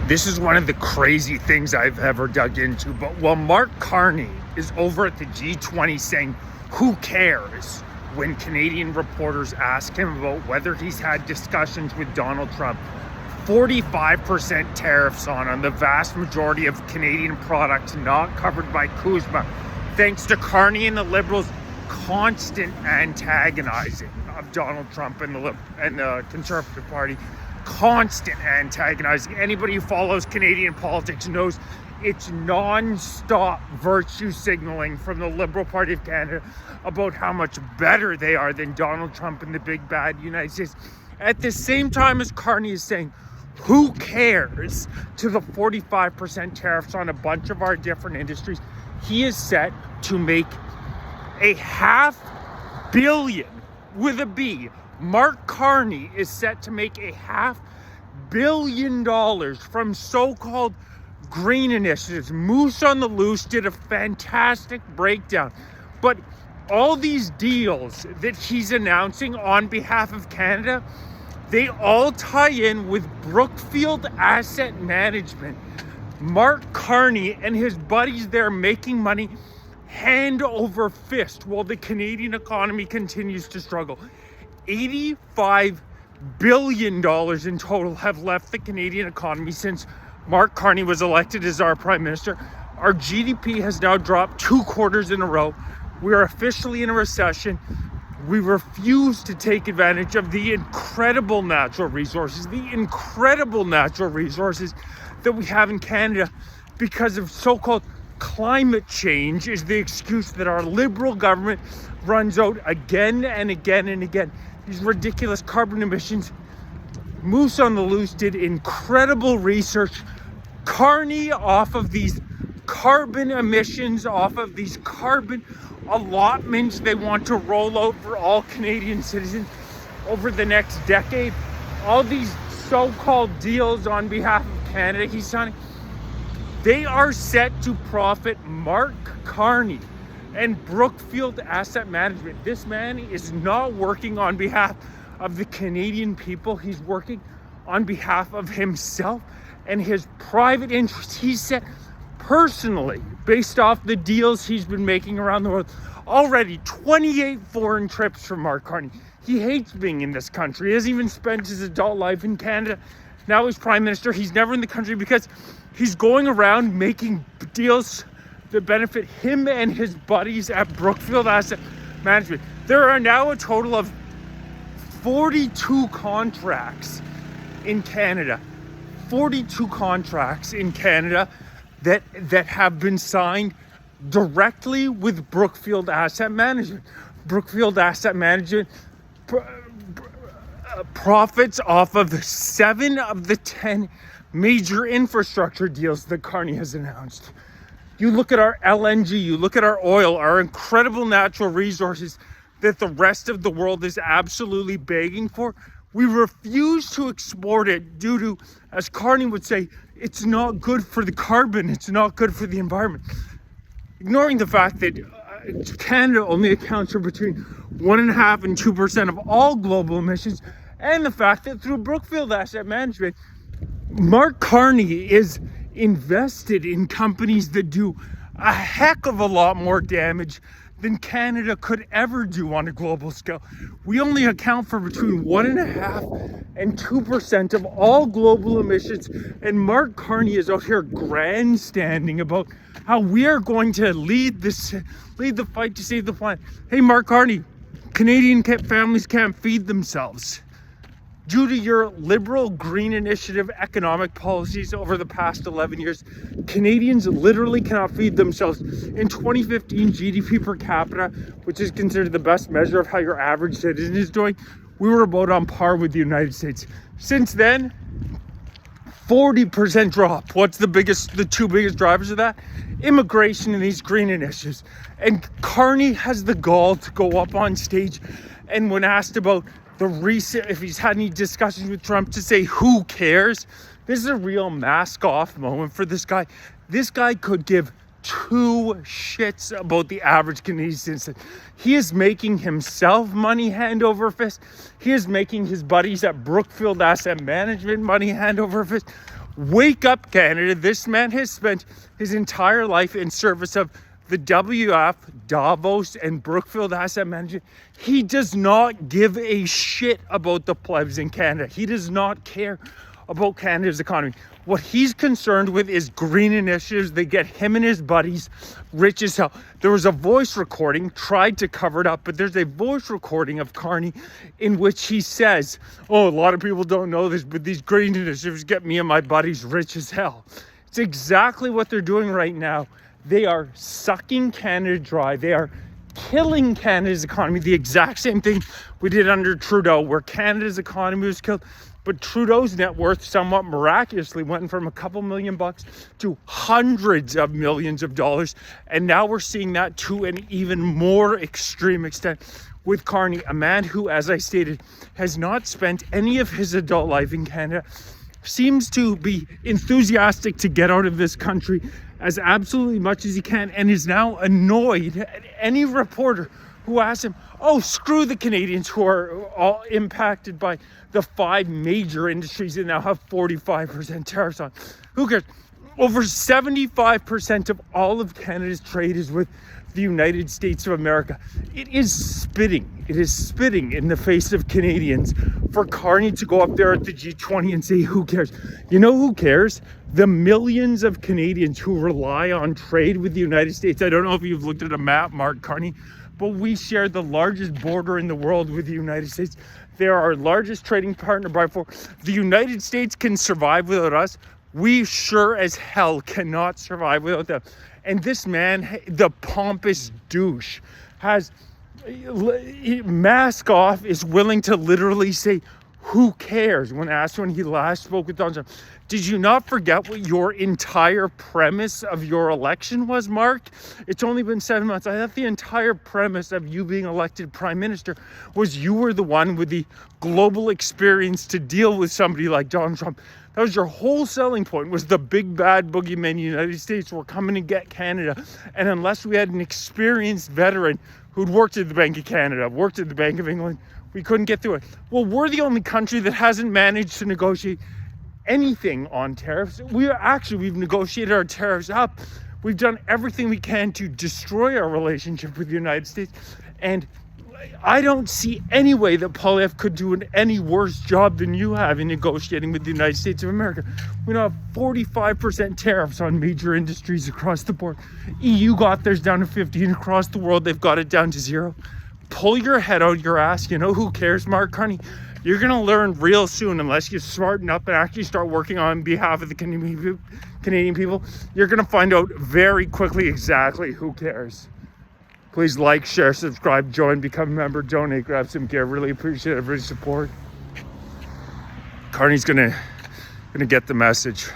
This is one of the crazy things I've ever dug into. But while Mark Carney is over at the G20 saying, who cares, when Canadian reporters ask him about whether he's had discussions with Donald Trump, 45% tariffs on the vast majority of Canadian products not covered by CUSMA, thanks to Carney and the Liberals' constant antagonizing of Donald Trump and the Conservative Party. Constant antagonizing. Anybody who follows Canadian politics knows it's non-stop virtue signaling from the Liberal Party of Canada about how much better they are than Donald Trump and the big bad United States. At the same time as Carney is saying, who cares, to the 45% tariffs on a bunch of our different industries, he is set to make $500 million with a B. Mark Carney is set to make $500 million from so-called green initiatives. Moose on the Loose did a fantastic breakdown. But all these deals that he's announcing on behalf of Canada, they all tie in with Brookfield Asset Management. Mark Carney and his buddies there making money hand over fist while the Canadian economy continues to struggle. $85 billion in total have left the Canadian economy since Mark Carney was elected as our Prime Minister. Our GDP has now dropped 2 quarters in a row. We are officially in a recession. We refuse to take advantage of the incredible natural resources that we have in Canada because of so-called climate change is the excuse that our Liberal government runs out again and again and again. These ridiculous carbon emissions. Moose on the Loose did incredible research. Carney, off of these carbon emissions, off of these carbon allotments they want to roll out for all Canadian citizens over the next decade. All these so-called deals on behalf of Canada he's signing, they are set to profit Mark Carney and Brookfield Asset Management. This man is not working on behalf of the Canadian people. He's working on behalf of himself and his private interests. He's set personally based off the deals he's been making around the world. Already 28 foreign trips for Mark Carney. He hates being in this country. He hasn't even spent his adult life in Canada. Now he's Prime Minister. He's never in the country because he's going around making deals that benefit him and his buddies at Brookfield Asset Management. There are now a total of 42 contracts in Canada. 42 contracts in Canada that have been signed directly with Brookfield Asset Management. Brookfield Asset Management profits off of 7 of the 10 major infrastructure deals that Carney has announced. You look at our LNG, you look at our oil, our incredible natural resources that the rest of the world is absolutely begging for. We refuse to export it due to, as Carney would say, it's not good for the carbon, it's not good for the environment. Ignoring the fact that Canada only accounts for between 1.5% and 2% of all global emissions, and the fact that through Brookfield Asset Management, Mark Carney is invested in companies that do a heck of a lot more damage than Canada could ever do on a global scale. We only account for between 1.5% and 2% of all global emissions, and Mark Carney is out here grandstanding about how we are going to lead the fight to save the planet. Hey, Mark Carney, Canadian families can't feed themselves. Due to your Liberal Green Initiative economic policies over the past 11 years, Canadians literally cannot feed themselves. In 2015, GDP per capita, which is considered the best measure of how your average citizen is doing, we were about on par with the United States. Since then, 40% drop. What's the 2 biggest drivers of that? Immigration and these green initiatives. And Carney has the gall to go up on stage and when asked about if he's had any discussions with Trump, to say who cares. This is a real mask off moment for this guy. This guy could give 2 shits about the average Canadian citizen. He is making himself money hand over fist. He is making his buddies at Brookfield Asset Management money hand over fist. Wake up, Canada. This man has spent his entire life in service of the WF, Davos, and Brookfield Asset Management. He does not give a shit about the plebs in Canada. He does not care about Canada's economy. What he's concerned with is green initiatives that get him and his buddies rich as hell. There was a voice recording, tried to cover it up, but there's a voice recording of Carney in which he says, oh, a lot of people don't know this, but these green initiatives get me and my buddies rich as hell. It's exactly what they're doing right now. They are sucking Canada dry. They are killing Canada's economy. The exact same thing we did under Trudeau, where Canada's economy was killed. But Trudeau's net worth somewhat miraculously went from a couple $1,000,000 to hundreds of millions of dollars. And now we're seeing that to an even more extreme extent with Carney, a man who, as I stated, has not spent any of his adult life in Canada, seems to be enthusiastic to get out of this country as absolutely much as he can, and is now annoyed at any reporter who asks him, oh, screw the Canadians who are all impacted by the 5 major industries that now have 45% tariffs on. Who cares? Over 75% of all of Canada's trade is with the United States of America. It is spitting. It is spitting in the face of Canadians for Carney to go up there at the G20 and say, who cares? You know who cares? The millions of Canadians who rely on trade with the United States. I don't know if you've looked at a map, Mark Carney, but we share the largest border in the world with the United States. They're our largest trading partner by far. The United States can survive without us. We sure as hell cannot survive without them. And this man, the pompous douche, has mask off, is willing to literally say, who cares? When asked when he last spoke with Donald Trump. Did you not forget what your entire premise of your election was, Mark? It's only been 7 months. I thought the entire premise of you being elected prime minister was you were the one with the global experience to deal with somebody like Donald Trump. That was your whole selling point, was the big bad boogeyman United States were coming to get Canada. And unless we had an experienced veteran who'd worked at the Bank of Canada, worked at the Bank of England, we couldn't get through it. Well, we're the only country that hasn't managed to negotiate anything on tariffs. We've negotiated our tariffs up. We've done everything we can to destroy our relationship with the United States. And I don't see any way that Poilievre could do an any worse job than you have in negotiating with the United States of America. We now have 45% tariffs on major industries across the board. EU got theirs down to 15 across the world. They've got it down to 0. Pull your head out your ass. You know who cares, Mark Carney? You're going to learn real soon, unless you smarten up and actually start working on behalf of the Canadian people. You're going to find out very quickly exactly who cares. Please like, share, subscribe, join, become a member, donate, grab some gear. Really appreciate everybody's support. Carney's gonna get the message.